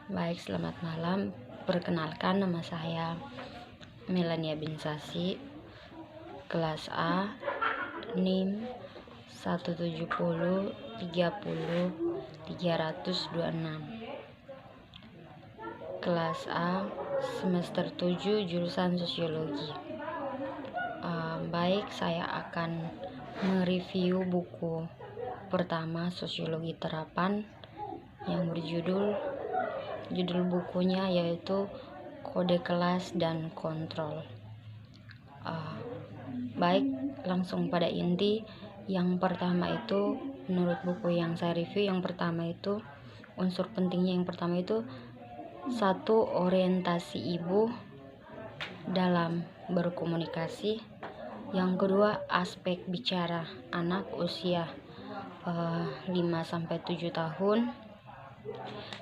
Baik, selamat malam. Perkenalkan, nama saya Melania Binsasi, kelas A, NIM 170303026. Kelas A, semester 7, jurusan Sosiologi. Baik, saya akan mereview buku pertama, Sosiologi Terapan, yang judul bukunya yaitu Kode Kelas dan Kontrol. Baik, langsung pada inti. Yang pertama itu, menurut buku yang saya review, yang pertama itu unsur pentingnya, yang pertama itu satu, orientasi ibu dalam berkomunikasi. Yang kedua, aspek bicara anak usia 5-7 tahun.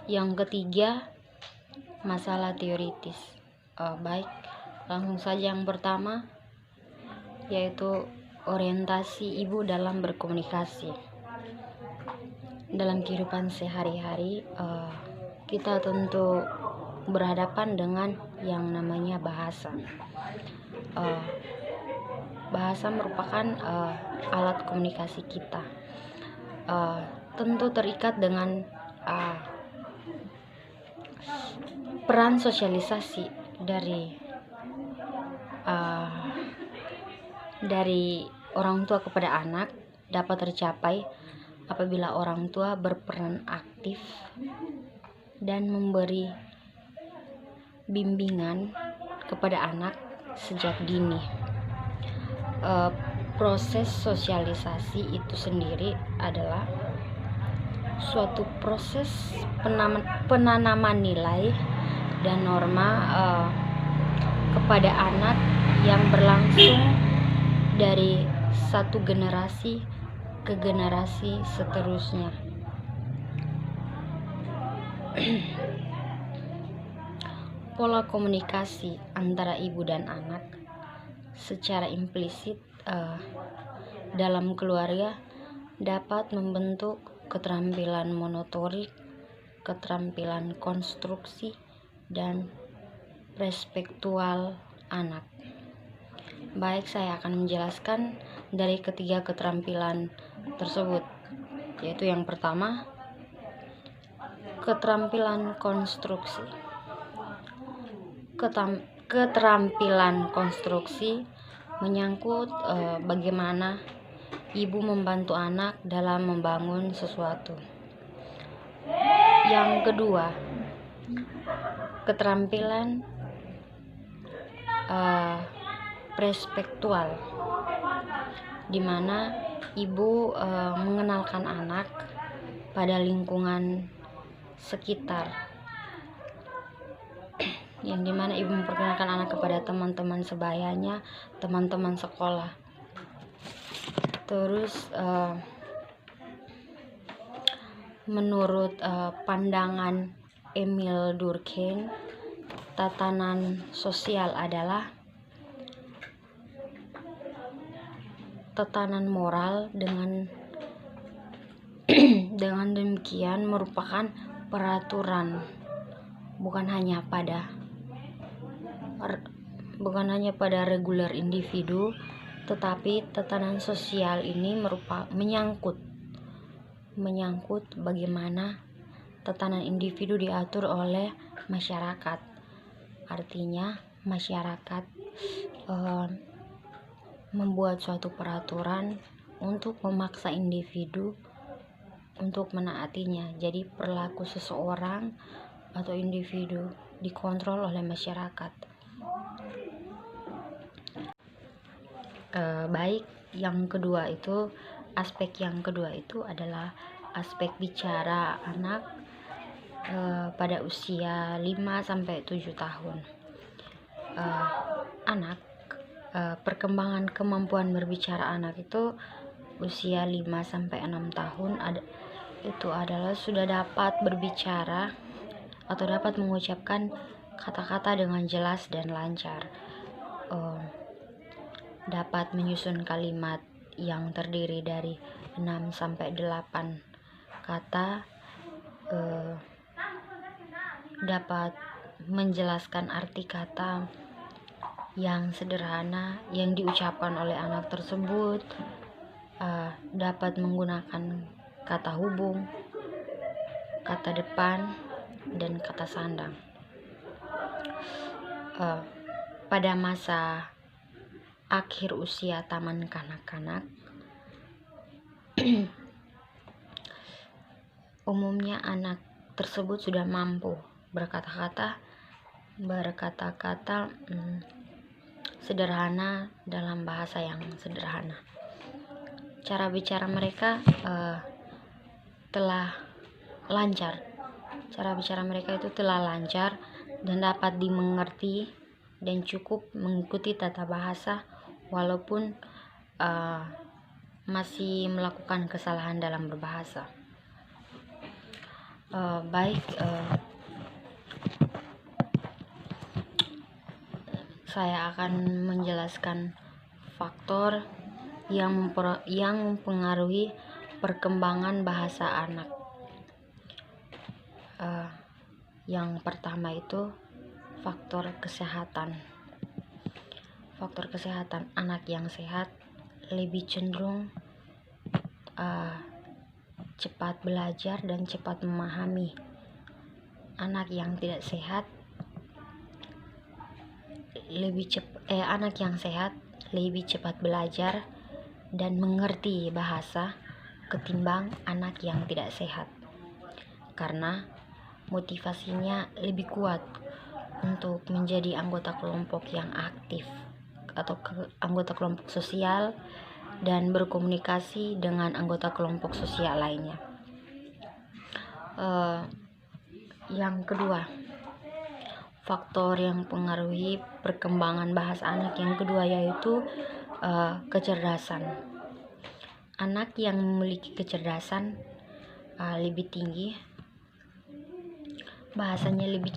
Yang ketiga, masalah teoritis. Baik, langsung saja yang pertama, yaitu orientasi ibu dalam berkomunikasi. Dalam kehidupan sehari-hari, kita tentu berhadapan dengan yang namanya bahasa. Bahasa merupakan alat komunikasi kita. Tentu terikat dengan peran sosialisasi dari orang tua kepada anak dapat tercapai apabila orang tua berperan aktif dan memberi bimbingan kepada anak sejak dini. Proses sosialisasi itu sendiri adalah suatu proses penanaman nilai dan norma kepada anak yang berlangsung dari satu generasi ke generasi seterusnya. Pola komunikasi antara ibu dan anak secara implisit dalam keluarga dapat membentuk keterampilan motorik, keterampilan konstruksi, dan perspektual anak. Baik, saya akan menjelaskan dari ketiga keterampilan tersebut, yaitu yang pertama, keterampilan konstruksi. Keterampilan konstruksi menyangkut bagaimana ibu membantu anak dalam membangun sesuatu. Yang kedua, keterampilan perspektual, di mana ibu mengenalkan anak pada lingkungan sekitar, yang dimana ibu memperkenalkan anak kepada teman-teman sebayanya, teman-teman sekolah. Terus menurut pandangan Emil Durkheim, tatanan sosial adalah tatanan moral. Dengan demikian merupakan peraturan bukan hanya pada reguler individu, tetapi tatanan sosial ini menyangkut bagaimana tatanan individu diatur oleh masyarakat. Artinya masyarakat membuat suatu peraturan untuk memaksa individu untuk menaatinya. Jadi perilaku seseorang atau individu dikontrol oleh masyarakat. Baik, aspek yang kedua itu adalah aspek bicara anak pada usia 5-7 tahun. Perkembangan kemampuan berbicara anak itu usia 5-6 tahun itu adalah sudah dapat berbicara atau dapat mengucapkan kata-kata dengan jelas dan lancar, dapat menyusun kalimat yang terdiri dari 6-8 kata, dapat menjelaskan arti kata yang sederhana yang diucapkan oleh anak tersebut, dapat menggunakan kata hubung, kata depan, dan kata sandang. Pada masa akhir usia taman kanak-kanak, umumnya anak tersebut sudah mampu berkata-kata sederhana dalam bahasa yang sederhana. Cara bicara mereka telah lancar. Cara bicara mereka itu telah lancar dan dapat dimengerti dan cukup mengikuti tata bahasa walaupun masih melakukan kesalahan dalam berbahasa. Saya akan menjelaskan faktor yang mempengaruhi perkembangan bahasa anak. Yang pertama itu faktor kesehatan. Faktor kesehatan, anak yang sehat lebih cenderung cepat belajar dan cepat memahami. Anak yang tidak sehat anak yang sehat lebih cepat belajar dan mengerti bahasa ketimbang anak yang tidak sehat, karena motivasinya lebih kuat untuk menjadi anggota kelompok yang aktif atau anggota kelompok sosial dan berkomunikasi dengan anggota kelompok sosial lainnya. Yang kedua, faktor yang mempengaruhi perkembangan bahasa anak yang kedua yaitu kecerdasan. Anak yang memiliki kecerdasan lebih tinggi, bahasanya lebih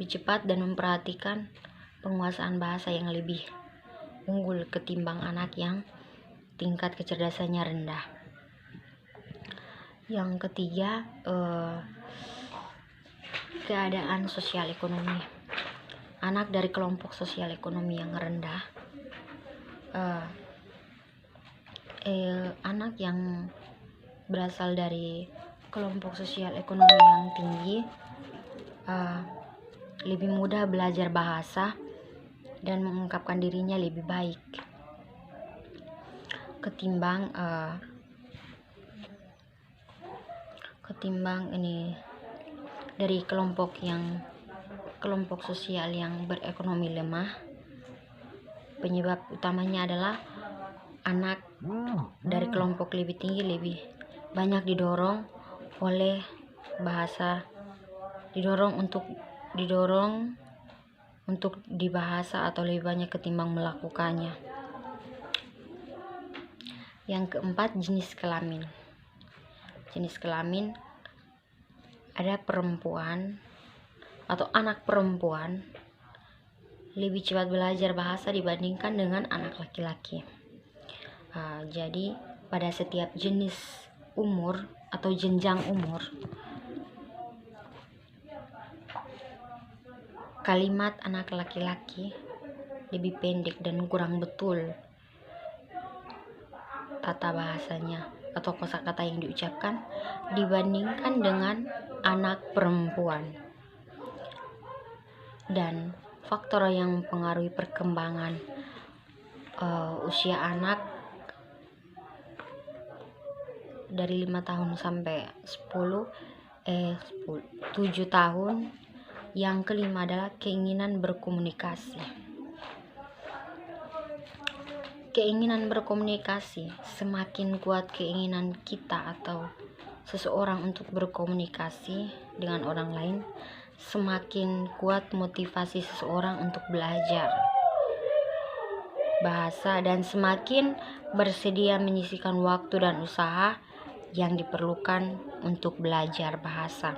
cepat dan memperhatikan penguasaan bahasa yang lebih unggul ketimbang anak yang tingkat kecerdasannya rendah. Yang ketiga, keadaan sosial ekonomi. Anak dari kelompok sosial ekonomi yang rendah, anak yang berasal dari kelompok sosial ekonomi yang tinggi lebih mudah belajar bahasa dan mengungkapkan dirinya lebih baik ketimbang dari kelompok sosial yang berekonomi lemah. Penyebab utamanya adalah anak dari kelompok lebih tinggi lebih banyak didorong oleh bahasa, didorong untuk dibahasa atau lebih banyak ketimbang melakukannya. Yang keempat, jenis kelamin. Jenis kelamin, ada perempuan atau anak perempuan lebih cepat belajar bahasa dibandingkan dengan anak laki-laki. Jadi pada setiap jenis umur atau jenjang umur, kalimat anak laki-laki lebih pendek dan kurang betul tata bahasanya atau kosakata yang diucapkan dibandingkan dengan anak perempuan. Dan faktor yang mempengaruhi perkembangan usia anak dari 5 tahun sampai 7 tahun. Yang kelima adalah keinginan berkomunikasi. Keinginan berkomunikasi, semakin kuat keinginan kita atau seseorang untuk berkomunikasi dengan orang lain, semakin kuat motivasi seseorang untuk belajar bahasa dan semakin bersedia menyisihkan waktu dan usaha yang diperlukan untuk belajar bahasa.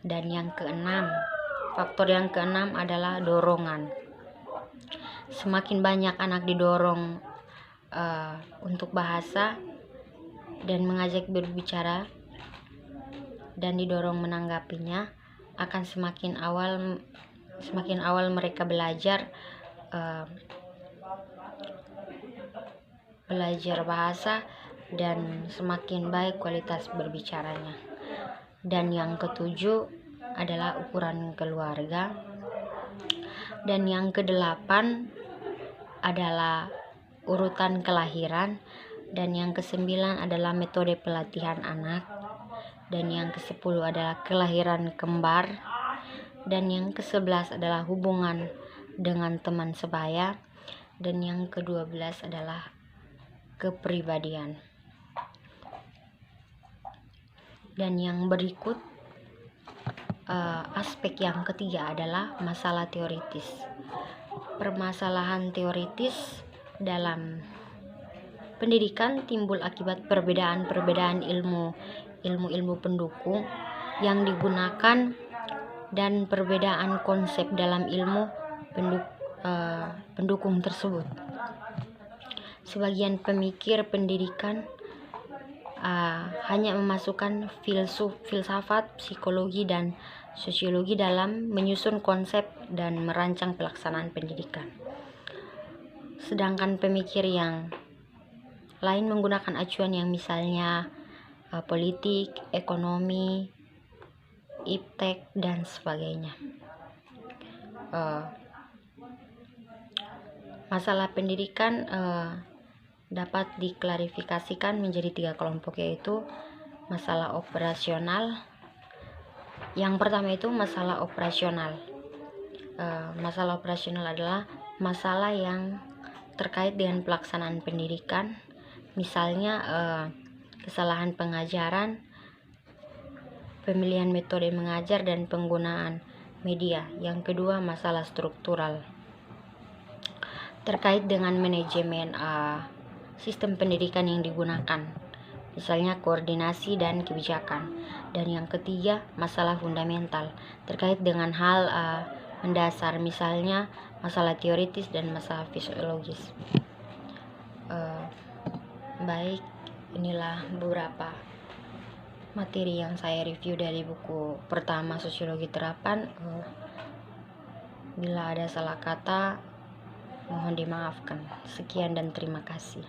Dan yang keenam, faktor yang keenam adalah dorongan. Semakin banyak anak didorong untuk bahasa dan mengajak berbicara, dan didorong menanggapinya, akan semakin awal mereka belajar bahasa dan semakin baik kualitas berbicaranya. Dan yang ketujuh adalah ukuran keluarga. Dan yang kedelapan adalah urutan kelahiran. Dan yang kesembilan adalah metode pelatihan anak. Dan yang kesepuluh adalah kelahiran kembar. Dan yang ke-11 adalah hubungan dengan teman sebaya. Dan yang ke-12 adalah kepribadian. Dan yang berikut aspek yang ketiga adalah masalah teoritis. Permasalahan teoritis dalam pendidikan timbul akibat perbedaan ilmu pendukung yang digunakan dan perbedaan konsep dalam ilmu pendukung tersebut. Sebagian pemikir pendidikan hanya memasukkan filsafat, psikologi, dan sosiologi dalam menyusun konsep dan merancang pelaksanaan pendidikan. Sedangkan pemikir yang lain menggunakan acuan yang misalnya politik, ekonomi, iptek, dan sebagainya. Masalah pendidikan dapat diklarifikasikan menjadi 3 kelompok, yaitu masalah operasional. Yang pertama itu masalah operasional. Masalah operasional adalah masalah yang terkait dengan pelaksanaan pendidikan, misalnya kesalahan pengajaran, pemilihan metode mengajar, dan penggunaan media. Yang kedua masalah struktural, terkait dengan manajemen sistem pendidikan yang digunakan, misalnya koordinasi dan kebijakan. Dan yang ketiga masalah fundamental, terkait dengan hal mendasar, misalnya masalah teoritis dan masalah fisiologis. Baik, inilah beberapa materi yang saya review dari buku pertama Sosiologi Terapan. Bila ada salah kata, mohon dimaafkan. Sekian dan terima kasih.